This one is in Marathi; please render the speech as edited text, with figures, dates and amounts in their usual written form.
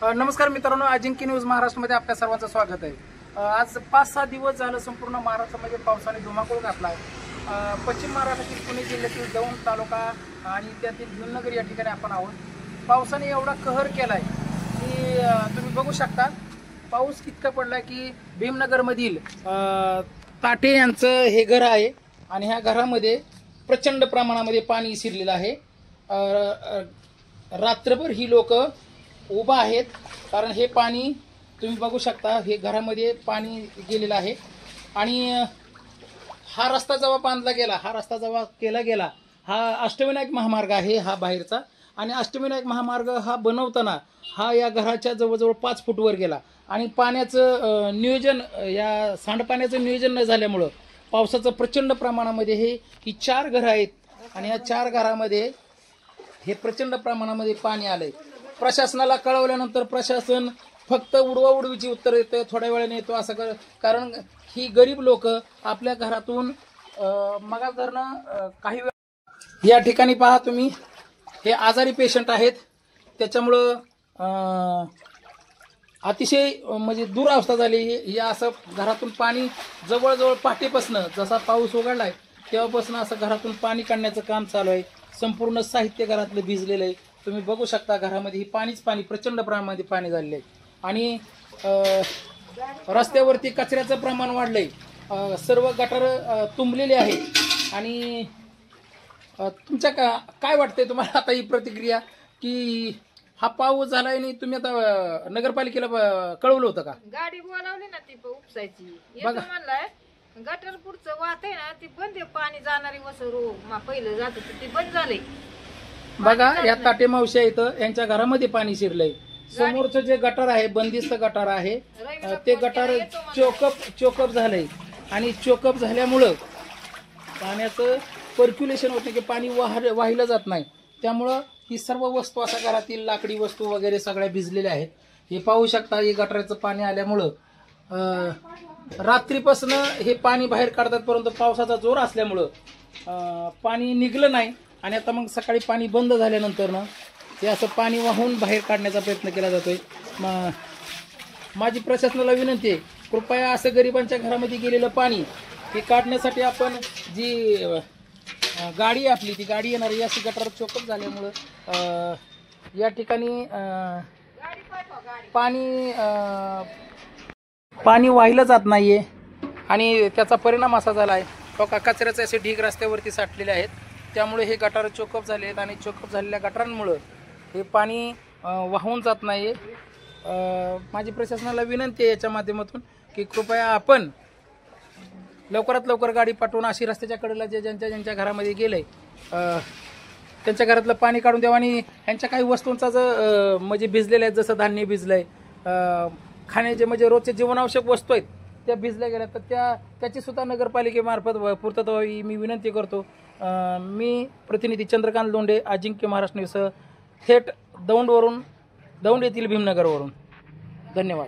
नमस्कार मित्रांनो, अजिंक्य न्यूज महाराष्ट्रामध्ये आपल्या सर्वांचं स्वागत आहे। आज 5-6 दिवस झालं संपूर्ण महाराष्ट्रामध्ये पावसाने धुमाकूळ घातला आहे। पश्चिम महाराष्ट्रातील पुणे जिल्ह्यातील दौंड तालुका आणि त्यातील भीमनगर या ठिकाणी आपण आहोत। पावसाने एवढा कहर केलाय की तुम्ही बघू शकता पाऊस कितका पडलाय की भीमनगरमधील ताटे यांचं हे घर आहे आणि ह्या घरामध्ये प्रचंड प्रमाणामध्ये पाणी शिरलेलं आहे। रात्रभर ही लोक उभा आहेत कारण हे पाणी तुम्ही बघू शकता, हे घरामध्ये पाणी गेलेलं आहे। आणि हा रस्ता जेव्हा बांधला गेला, हा रस्ता जेव्हा केला गेला, हा अष्टविनायक महामार्ग आहे हा बाहेरचा, आणि अष्टविनायक महामार्ग हा बनवताना हा या घराच्या जवळजवळ 5 फूट वर गेला आणि पाण्याचं नियोजन, या सांडपाण्याचं नियोजन न झाल्यामुळं पावसाचं प्रचंड प्रमाणामध्ये ही 4 घरं आहेत आणि या 4 घरामध्ये हे प्रचंड प्रमाणामध्ये पाणी आलंय। प्रशासनाला कळवल्यानंतर प्रशासन फक्त उडवाउडवीची उत्तर देतं, थोड्या वेळाने येतो असं कारण ही गरीब लोक आपल्या घरातून मगा धरणं काही या ठिकाणी पहा तुम्ही, हे आजारी पेशंट आहेत, त्याच्यामुळं अतिशय म्हणजे दुरावस्था झाली। हे असं घरातून पाणी जवळजवळ पहाटेपासून जसा पाऊस उघडलाय तेव्हापासून असं घरातून पाणी काढण्याचं काम चालू आहे। संपूर्ण साहित्य घरातलं भिजलेलं आहे, तुम्ही बघू शकता। घरामध्ये ही पाणीच पाणी, प्रचंड प्रमाणामध्ये पाणी झालेलं आहे आणि रस्त्यावरती कचऱ्याचं प्रमाण वाढलंय, सर्व गटार तुंबलेले आहेत। आणि तुमच्या काय वाटतंय तुम्हाला आता ही प्रतिक्रिया की हा पाऊस झालाय आणि तुम्ही आता नगरपालिकेला कळवलं होतं का? गाडी बोलावली ना ती उपसायची, येतो म्हणलाय गटर पुढचं वाहत आहे ना ती बंद, पाणी जाणारी वसरू पहिलं जात होतं ते बंद झालंय। बघा या ताटे मावशी इथं यांच्या घरामध्ये पाणी शिरलंय। समोरचं जे गटार आहे, बंदिस्त गटार आहे, ते गटार चोकअप झालंय आणि चोकअप झाल्यामुळं पाण्याचं पर्क्युलेशन होत नाही की पाणी वाहिलं जात नाही, त्यामुळं ही सर्व वस्तू अशा घरातील लाकडी वस्तू वगैरे सगळ्या भिजलेल्या आहेत। हे पाहू शकता, हे गटाराचं पाणी आल्यामुळं रात्रीपासून हे पाणी बाहेर काढतात, परंतु पावसाचा जोर असल्यामुळं पाणी निघलं नाही आणि आता मग सकाळी पाणी बंद झाल्यानंतर ना हे असं पाणी वाहून बाहेर काढण्याचा प्रयत्न केला जातोय। माझी प्रशासनाला विनंती आहे, कृपया असं गरिबांच्या घरामध्ये गेलेलं पाणी हे काढण्यासाठी आपण जी गाडी आपली ती गाडी येणार आहे, अशी गटार चोकअप झाल्यामुळं या ठिकाणी पाणी वाहिलं जात नाहीये आणि त्याचा परिणाम असा झाला आहे बघा, कचऱ्याचे असे ढीग रस्त्यावरती साठलेले आहेत, त्यामुळे हे गटार चोकअप झाले आहेत आणि चोकअप झालेल्या गटारांमुळं हे पाणी वाहून जात नाही। माझी प्रशासनाला विनंती आहे याच्या माध्यमातून की कृपया आपण लवकरात लवकर गाडी पाठवून अशी रस्त्याच्या कडेला जे ज्यांच्या घरामध्ये गेलंय त्यांच्या घरातलं पाणी काढून द्यावं आणि यांच्या काही वस्तूंचा जर म्हणजे भिजलेल्या आहेत, जसं धान्य भिजलंय, खाण्याचे म्हणजे रोजचे जीवनावश्यक वस्तू आहेत त्या भिजल्या गेल्या, तर त्याची सुद्धा नगरपालिकेमार्फत पूर्तता व्हावी मी विनंती करतो। मी प्रतिनिधी चंद्रकांत लोंढे, अजिंक्य महाराष्ट्र न्यूज, थेट दौंड येथील भीमनगरवरून। धन्यवाद।